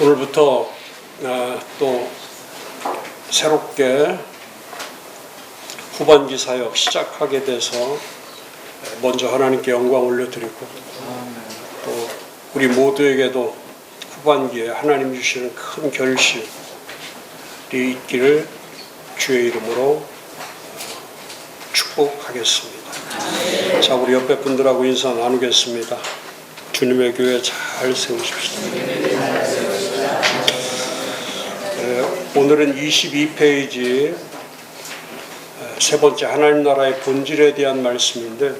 오늘부터 또 새롭게 후반기 사역 시작하게 돼서 먼저 하나님께 영광 올려드리고 또 우리 모두에게도 후반기에 하나님 주시는 큰 결실이 있기를 주의 이름으로 축복하겠습니다. 자, 우리 옆에 분들하고 인사 나누겠습니다. 주님의 교회 잘 세우십시오. 오늘은 22페이지 세 번째 하나님 나라의 본질에 대한 말씀인데,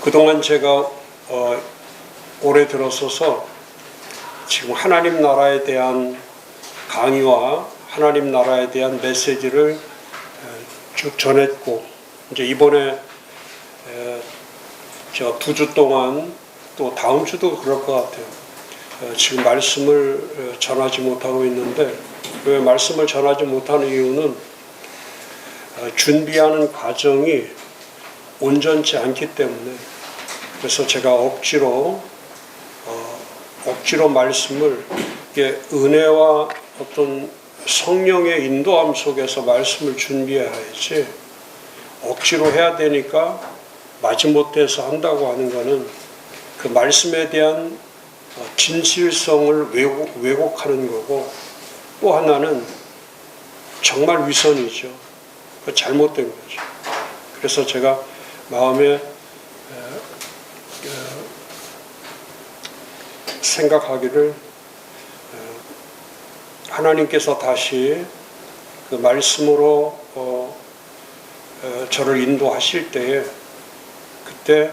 그동안 제가 올해 들어서서 지금 하나님 나라에 대한 강의와 하나님 나라에 대한 메시지를 쭉 전했고, 이제 이번에 저 2주 동안 또 다음 주도 그럴 것 같아요. 지금 말씀을 전하지 못하고 있는데, 왜 말씀을 전하지 못하는 이유는 준비하는 과정이 온전치 않기 때문에, 그래서 제가 억지로 말씀을 은혜와 어떤 성령의 인도함 속에서 말씀을 준비해야지, 억지로 해야 되니까 마지못해서 한다고 하는 것은 그 말씀에 대한 진실성을 왜곡하는 거고, 또 하나는 정말 위선이죠. 그 잘못된 거죠. 그래서 제가 마음에 생각하기를, 하나님께서 다시 그 말씀으로 저를 인도하실 때에 그때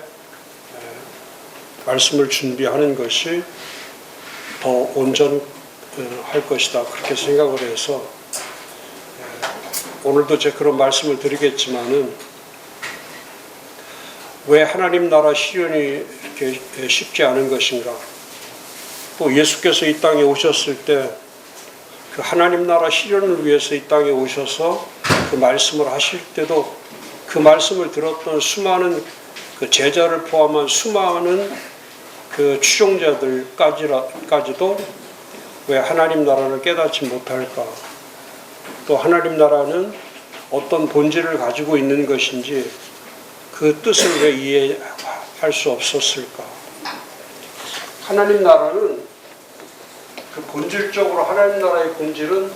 말씀을 준비하는 것이 더 온전할 것이다, 그렇게 생각을 해서 오늘도 제가 그런 말씀을 드리겠지만은, 왜 하나님 나라 실현이 이렇게 쉽지 않은 것인가, 또 예수께서 이 땅에 오셨을 때 그 하나님 나라 실현을 위해서 이 땅에 오셔서 그 말씀을 하실 때도 그 말씀을 들었던 수많은 그 제자를 포함한 수많은 그 추종자들까지도 왜 하나님 나라를 깨닫지 못할까? 또 하나님 나라는 어떤 본질을 가지고 있는 것인지 그 뜻을 왜 이해할 수 없었을까? 하나님 나라는 그 본질적으로 하나님 나라의 본질은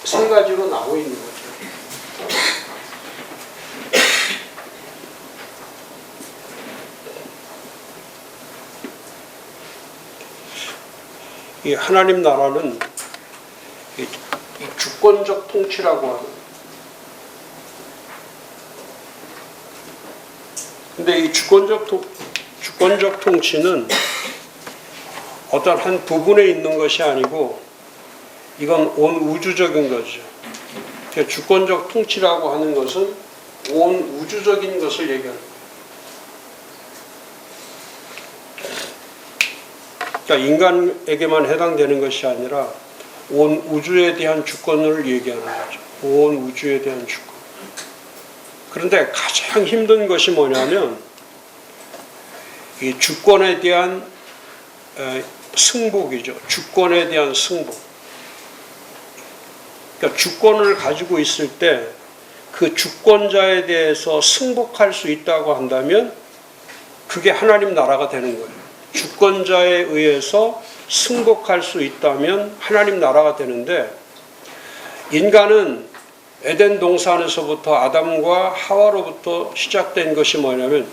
세 가지로 나오고 있는 거죠. 이 하나님 나라는 이 주권적 통치라고 하는, 근데 이 주권적 통치는 어떤 한 부분에 있는 것이 아니고 이건 온 우주적인 거죠. 주권적 통치라고 하는 것은 온 우주적인 것을 얘기합니다. 그러니까 인간에게만 해당되는 것이 아니라 온 우주에 대한 주권을 얘기하는 거죠. 온 우주에 대한 주권. 그런데 가장 힘든 것이 뭐냐면 이 주권에 대한 승복이죠. 주권에 대한 승복. 그러니까 주권을 가지고 있을 때 그 주권자에 대해서 승복할 수 있다고 한다면 그게 하나님 나라가 되는 거예요. 주권자에 의해서 승복할 수 있다면 하나님 나라가 되는데, 인간은 에덴 동산에서부터 아담과 하와로부터 시작된 것이 뭐냐면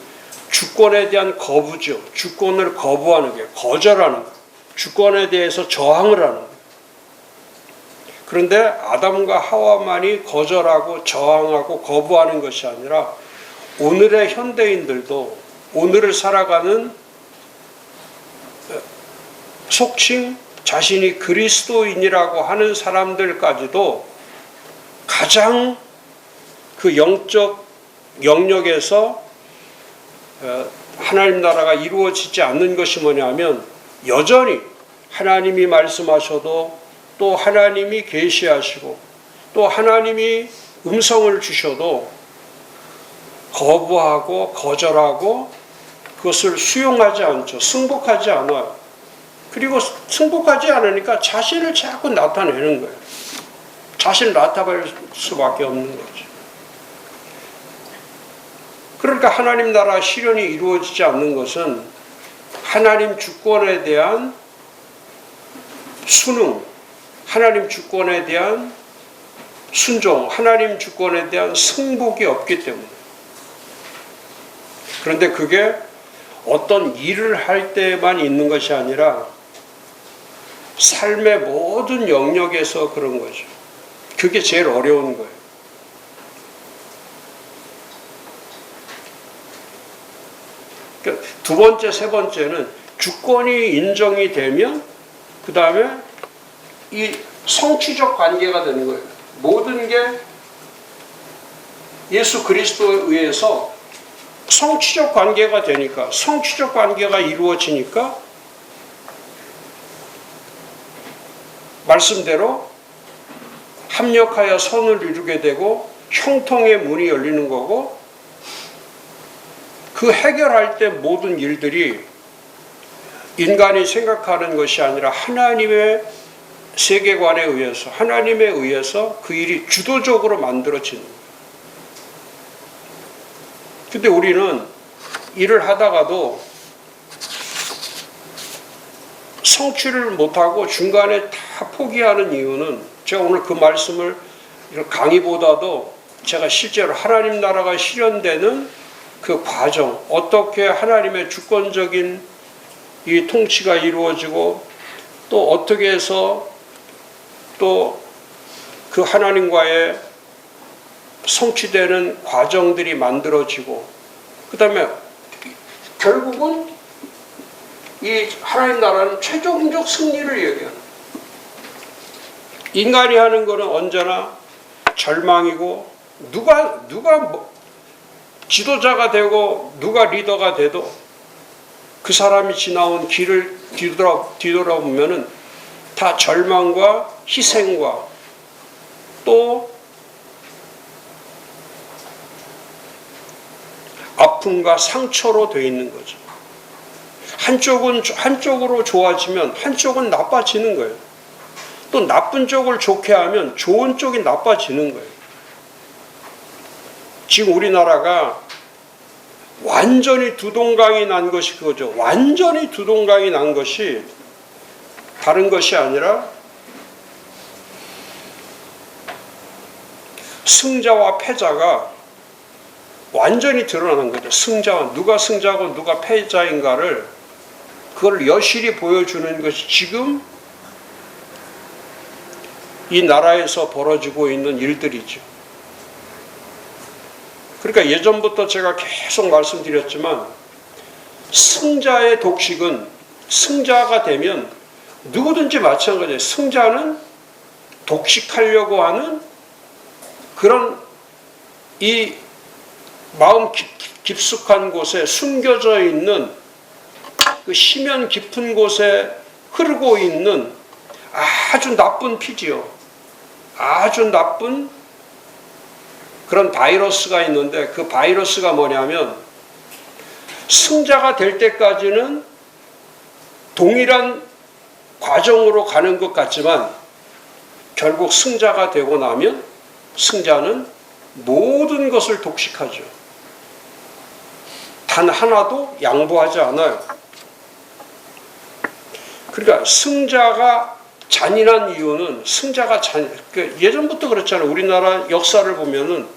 주권에 대한 거부죠. 주권을 거부하는 게, 거절하는 거. 주권에 대해서 저항을 하는 거. 그런데 아담과 하와만이 거절하고 저항하고 거부하는 것이 아니라 오늘의 현대인들도, 오늘을 살아가는 속칭 자신이 그리스도인이라고 하는 사람들까지도 가장 그 영적 영역에서 하나님 나라가 이루어지지 않는 것이 뭐냐면, 여전히 하나님이 말씀하셔도, 또 하나님이 계시하시고, 또 하나님이 음성을 주셔도 거부하고 거절하고 그것을 수용하지 않죠. 승복하지 않아요. 그리고 승복하지 않으니까 자신을 자꾸 나타내는 거예요. 자신을 나타낼 수밖에 없는 거죠. 그러니까 하나님 나라 실현이 이루어지지 않는 것은 하나님 주권에 대한 순응, 하나님 주권에 대한 순종, 하나님 주권에 대한 승복이 없기 때문에. 그런데 그게 어떤 일을 할 때만 있는 것이 아니라 삶의 모든 영역에서 그런 거죠. 그게 제일 어려운 거예요. 그러니까 두 번째, 세 번째는 주권이 인정이 되면 그 다음에 이 성취적 관계가 되는 거예요. 모든 게 예수 그리스도에 의해서 성취적 관계가 되니까, 성취적 관계가 이루어지니까 말씀대로 합력하여 선을 이루게 되고 형통의 문이 열리는 거고, 그 해결할 때 모든 일들이 인간이 생각하는 것이 아니라 하나님의 세계관에 의해서, 하나님에 의해서 그 일이 주도적으로 만들어지는 거예요. 근데 우리는 일을 하다가도 성취를 못하고 중간에 다 포기하는 이유는, 제가 오늘 그 말씀을 강의보다도 제가 실제로 하나님 나라가 실현되는 그 과정, 어떻게 하나님의 주권적인 이 통치가 이루어지고 또 어떻게 해서 또 그 하나님과의 성취되는 과정들이 만들어지고, 그 다음에 결국은 이 하나님 나라는 최종적 승리를 얘기하는, 인간이 하는 거는 언제나 절망이고, 누가 지도자가 되고 누가 리더가 돼도 그 사람이 지나온 길을 뒤돌아보면은 다 절망과 희생과 또 아픔과 상처로 되어 있는 거죠. 한쪽으로 좋아지면 한쪽은 나빠지는 거예요. 또 나쁜 쪽을 좋게 하면 좋은 쪽이 나빠지는 거예요. 지금 우리나라가 완전히 두동강이 난 것이 그거죠. 완전히 두동강이 난 것이 다른 것이 아니라 승자와 패자가 완전히 드러나는 거죠. 승자와, 누가 승자고 누가 패자인가를 그걸 여실히 보여주는 것이 지금 이 나라에서 벌어지고 있는 일들이죠. 그러니까 예전부터 제가 계속 말씀드렸지만, 승자의 독식은, 승자가 되면 누구든지 마찬가지예요. 승자는 독식하려고 하는 그런 이 마음 깊숙한 곳에 숨겨져 있는 그 심연 깊은 곳에 흐르고 있는 아주 나쁜 피지요. 아주 나쁜 그런 바이러스가 있는데, 그 바이러스가 뭐냐면 승자가 될 때까지는 동일한 과정으로 가는 것 같지만 결국 승자가 되고 나면 승자는 모든 것을 독식하죠. 단 하나도 양보하지 않아요. 그러니까 승자가 잔인한 이유는, 예전부터 그렇잖아요. 우리나라 역사를 보면은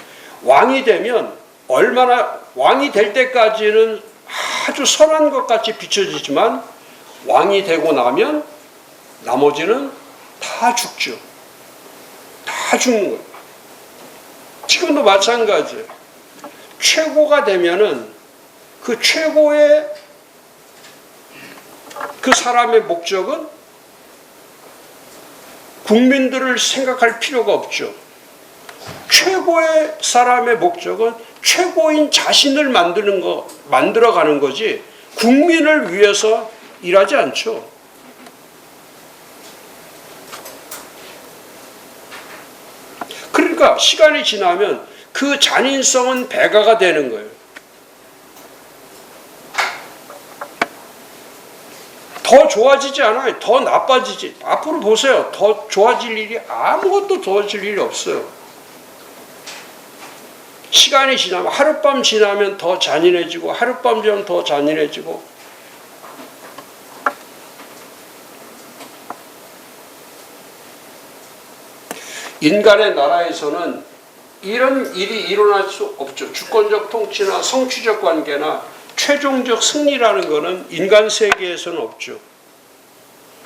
왕이 되면 왕이 될 때까지는 아주 선한 것 같이 비춰지지만 왕이 되고 나면 나머지는 다 죽죠. 다 죽는 거예요. 지금도 마찬가지예요. 최고가 되면은 그 최고의 그 사람의 목적은 국민들을 생각할 필요가 없죠. 최고의 사람의 목적은 최고인 자신을 만들어가는 거지 국민을 위해서 일하지 않죠. 그러니까 시간이 지나면 그 잔인성은 배가가 되는 거예요. 좋아지지 않아요. 더 나빠지지. 앞으로 보세요. 더 좋아질 일이 아무것도 좋아질 일이 없어요. 시간이 지나면 하룻밤 지나면 더 잔인해지고 하룻밤 지나면 더 잔인해지고 인간의 나라에서는 이런 일이 일어날 수 없죠. 주권적 통치나 성취적 관계나 최종적 승리라는 것은 인간 세계에서는 없죠.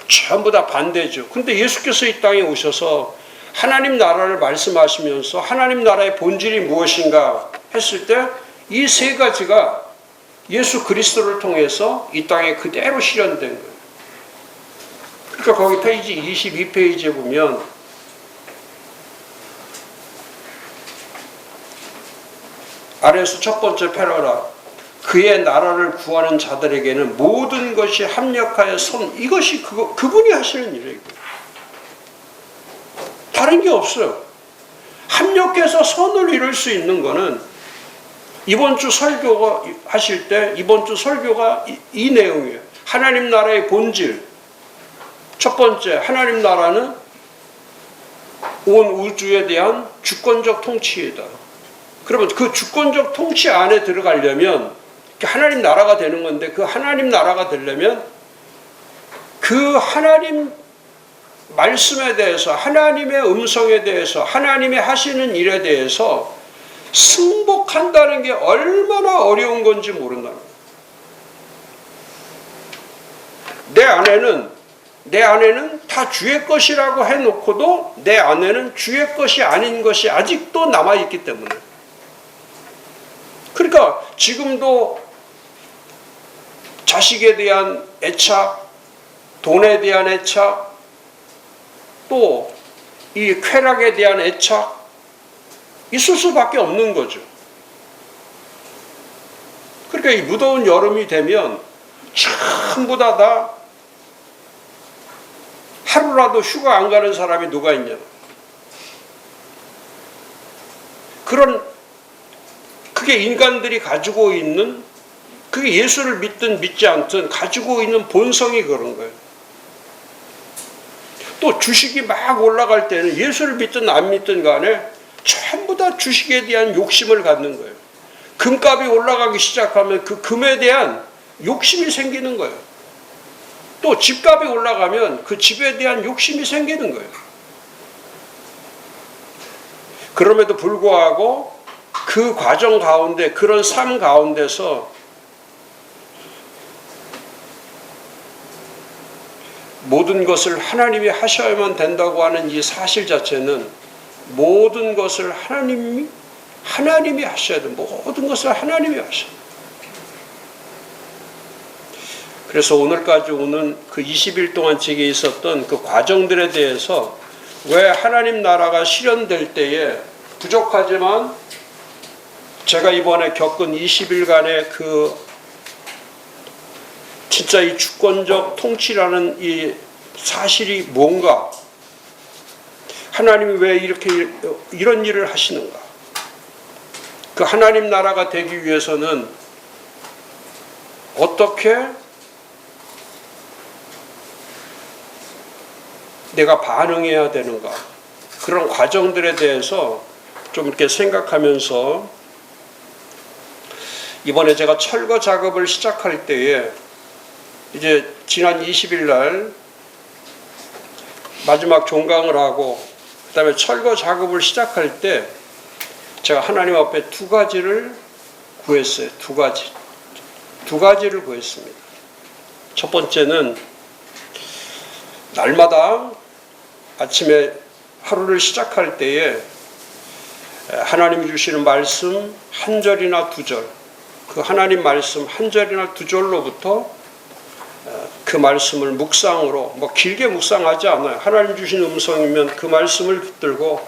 전부 다 반대죠. 근데 예수께서 이 땅에 오셔서 하나님 나라를 말씀하시면서 하나님 나라의 본질이 무엇인가 했을 때 이 세 가지가 예수 그리스도를 통해서 이 땅에 그대로 실현된 거예요. 그러니까 거기 페이지 22페이지에 보면 아래에서 첫 번째 패러라 그의 나라를 구하는 자들에게는 모든 것이 합력하여 이것이 그분이 하시는 일이에요. 다른 게 없어요. 합력해서 선을 이룰 수 있는 거는 이번 주 설교가 하실 때 이번 주 설교가 이 내용이에요. 하나님 나라의 본질. 첫 번째, 하나님 나라는 온 우주에 대한 주권적 통치이다. 그러면 그 주권적 통치 안에 들어가려면 하나님 나라가 되는 건데 그 하나님 나라가 되려면 그 하나님 말씀에 대해서 하나님의 음성에 대해서 하나님의 하시는 일에 대해서 승복한다는 게 얼마나 어려운 건지 모른다는 거예요. 내 안에는 다 주의 것이라고 해놓고도 내 안에는 주의 것이 아닌 것이 아직도 남아있기 때문에 그러니까 지금도 자식에 대한 애착, 돈에 대한 애착, 또 이 쾌락에 대한 애착 있을 수밖에 없는 거죠. 그러니까 이 무더운 여름이 되면 전부 다 하루라도 휴가 안 가는 사람이 누가 있냐. 그게 인간들이 가지고 있는 그게 예수를 믿든 믿지 않든 가지고 있는 본성이 그런 거예요. 또 주식이 막 올라갈 때는 예수를 믿든 안 믿든 간에 전부 다 주식에 대한 욕심을 갖는 거예요. 금값이 올라가기 시작하면 그 금에 대한 욕심이 생기는 거예요. 또 집값이 올라가면 그 집에 대한 욕심이 생기는 거예요. 그럼에도 불구하고 그 과정 가운데 그런 삶 가운데서 모든 것을 하나님이 하셔야만 된다고 하는 이 사실 자체는 모든 것을 하나님이 하셔야 돼요. 모든 것을 하나님이 하셔야 돼요. 그래서 오늘까지 오는 그 20일 동안 제게 있었던 그 과정들에 대해서 왜 하나님 나라가 실현될 때에 부족하지만 제가 이번에 겪은 20일간의 그 진짜 이 주권적 통치라는 이 사실이 뭔가 하나님이 왜 이런 일을 하시는가 그 하나님 나라가 되기 위해서는 어떻게 내가 반응해야 되는가 그런 과정들에 대해서 좀 이렇게 생각하면서 이번에 제가 철거 작업을 시작할 때에 이제 지난 20일 날 마지막 종강을 하고 그 다음에 철거 작업을 시작할 때 제가 하나님 앞에 두 가지를 구했어요. 두 가지를 구했습니다. 첫 번째는 날마다 아침에 하루를 시작할 때에 하나님이 주시는 말씀 한 절이나 두 절, 그 하나님 말씀 한 절이나 두 절로부터 그 말씀을 묵상으로 길게 묵상하지 않아요. 하나님 주신 음성이면 그 말씀을 붙들고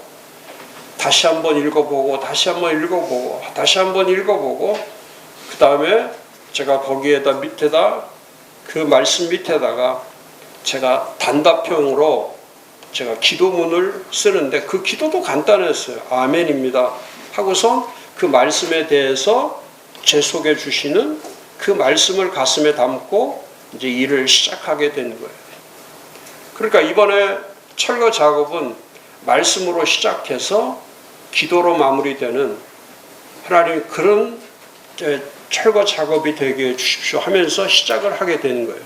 다시 한번 읽어보고 다시 한번 읽어보고 다시 한번 읽어보고 그 다음에 제가 거기에다 밑에다 그 말씀 밑에다가 제가 단답형으로 제가 기도문을 쓰는데 그 기도도 간단했어요. 아멘입니다 하고서 그 말씀에 대해서 제 속에 주시는 그 말씀을 가슴에 담고 이제 일을 시작하게 된 거예요. 그러니까 이번에 철거 작업은 말씀으로 시작해서 기도로 마무리되는, 하나님 그런 철거 작업이 되게 해주십시오 하면서 시작을 하게 되는 거예요.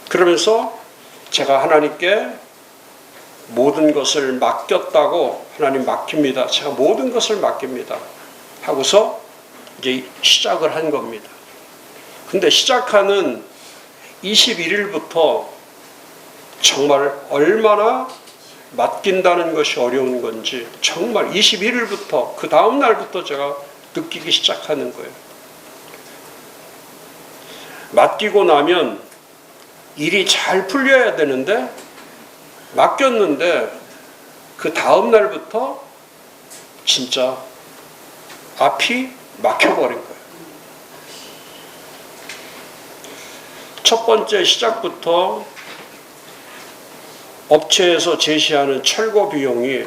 그러면서 제가 하나님께 모든 것을 맡겼다고, 하나님 맡깁니다, 제가 모든 것을 맡깁니다 하고서 이제 시작을 한 겁니다. 근데 시작하는 21일부터 정말 얼마나 맡긴다는 것이 어려운 건지, 정말 21일부터 그 다음 날부터 제가 느끼기 시작하는 거예요. 맡기고 나면 일이 잘 풀려야 되는데, 맡겼는데 그 다음 날부터 진짜 앞이 막혀버린 거예요. 첫 번째 시작부터 업체에서 제시하는 철거 비용이,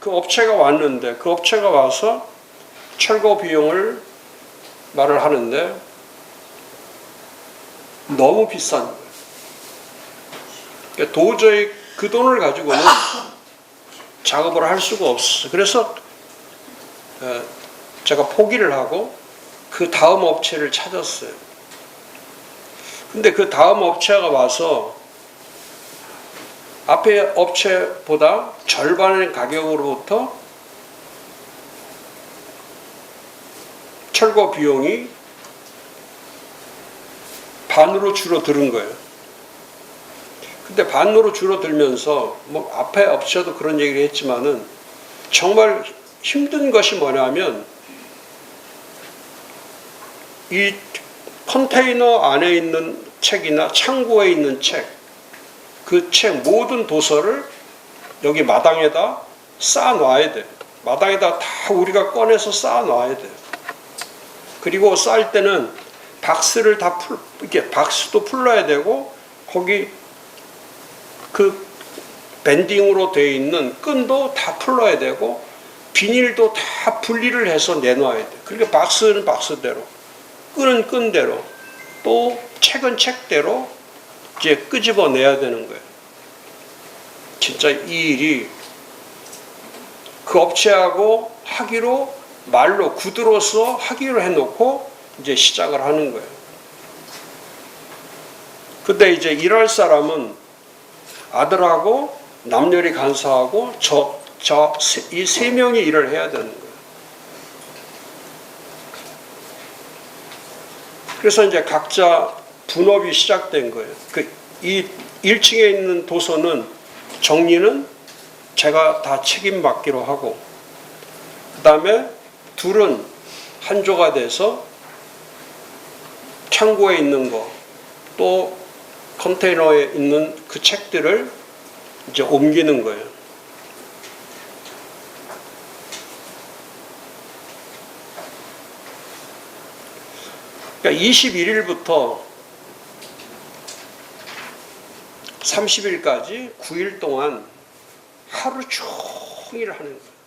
그 업체가 왔는데 그 업체가 와서 철거 비용을 말을 하는데 너무 비싼 거예요. 그러니까 도저히 그 돈을 가지고는 작업을 할 수가 없었어요. 그래서 제가 포기를 하고 그 다음 업체를 찾았어요. 근데 그 다음 업체가 와서 앞에 업체보다 절반의 가격으로부터 철거 비용이 반으로 줄어드는 거예요. 근데 반으로 줄어들면서 뭐 앞에 업체도 그런 얘기를 했지만은 정말 힘든 것이 뭐냐면, 이 컨테이너 안에 있는 책이나 창고에 있는 책, 그 책 모든 도서를 여기 마당에다 쌓아놔야 돼요. 마당에다 다 우리가 꺼내서 쌓아놔야 돼요. 그리고 쌓을 때는 박스를 다 이렇게 박스도 풀러야 되고, 거기 그 밴딩으로 되어 있는 끈도 다 풀러야 되고, 비닐도 다 분리를 해서 내놔야 돼요. 그러니까 박스는 박스대로, 끈은 끈대로, 또 책은 책대로 이제 끄집어내야 되는 거예요. 진짜 이 일이 그 업체하고 하기로, 말로 구두로서 하기로 해놓고 이제 시작을 하는 거예요. 근데 이제 일할 사람은 아들하고 남녀리 간사하고 이 세 명이 일을 해야 되는 거예요. 그래서 이제 각자 분업이 시작된 거예요. 이 1층에 있는 도서는 정리는 제가 다 책임 맡기로 하고, 그 다음에 둘은 한조가 돼서 창고에 있는 거, 또 컨테이너에 있는 그 책들을 이제 옮기는 거예요. 그러니까 21일부터 30일까지 9일 동안 하루 종일 하는 거예요.